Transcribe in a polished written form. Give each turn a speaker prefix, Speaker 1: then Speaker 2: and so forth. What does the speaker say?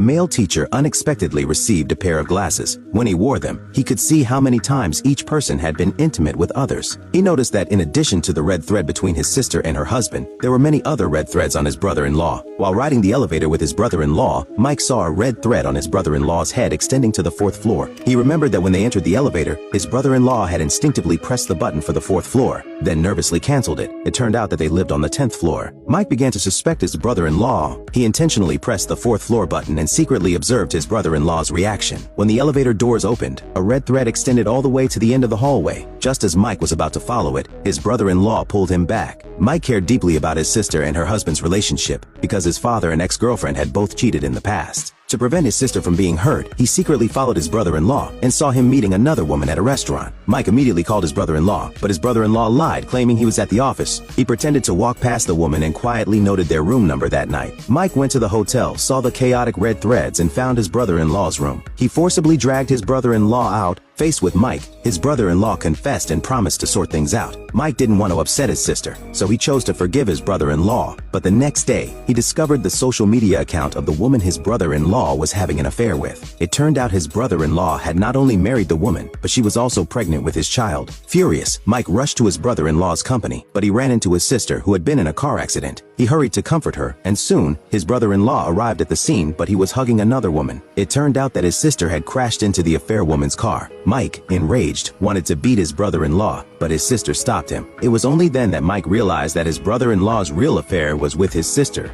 Speaker 1: male teacher unexpectedly received a pair of glasses. When he wore them, he could see how many times each person had been intimate with others. He noticed that in addition to the red thread between his sister and her husband, there were many other red threads on his brother-in-law. While riding the elevator with his brother-in-law, Mike saw a red thread on his brother-in-law's head extending to the 4th floor. He remembered that when they entered the elevator, his brother-in-law had instinctively pressed the button for the 4th floor, then nervously canceled it. It turned out that they lived on the 10th floor. Mike began to suspect his brother-in-law. He intentionally pressed the 4th floor button and secretly observed his brother-in-law's reaction. When the elevator doors opened, a red thread extended all the way to the end of the hallway. Just as Mike was about to follow it, his brother-in-law pulled him back. Mike cared deeply about his sister and her husband's relationship because his father and ex-girlfriend had both cheated in the past. To prevent his sister from being hurt, he secretly followed his brother-in-law and saw him meeting another woman at a restaurant. Mike immediately called his brother-in-law, but his brother-in-law lied, claiming he was at the office. He pretended to walk past the woman and quietly noted their room number that night. Mike went to the hotel, saw the chaotic red threads, and found his brother-in-law's room. He forcibly dragged his brother-in-law out. Faced with Mike, his brother-in-law confessed and promised to sort things out. Mike didn't want to upset his sister, so he chose to forgive his brother-in-law. But the next day, he discovered the social media account of the woman his brother-in-law was having an affair with. It turned out his brother-in-law had not only married the woman, but she was also pregnant with his child. Furious, Mike rushed to his brother-in-law's company, but he ran into his sister, who had been in a car accident. He hurried to comfort her, and soon, his brother-in-law arrived at the scene, but he was hugging another woman. It turned out that his sister had crashed into the affair woman's car. Mike, enraged, wanted to beat his brother-in-law, but his sister stopped him. It was only then that Mike realized that his brother-in-law's real affair was with his sister.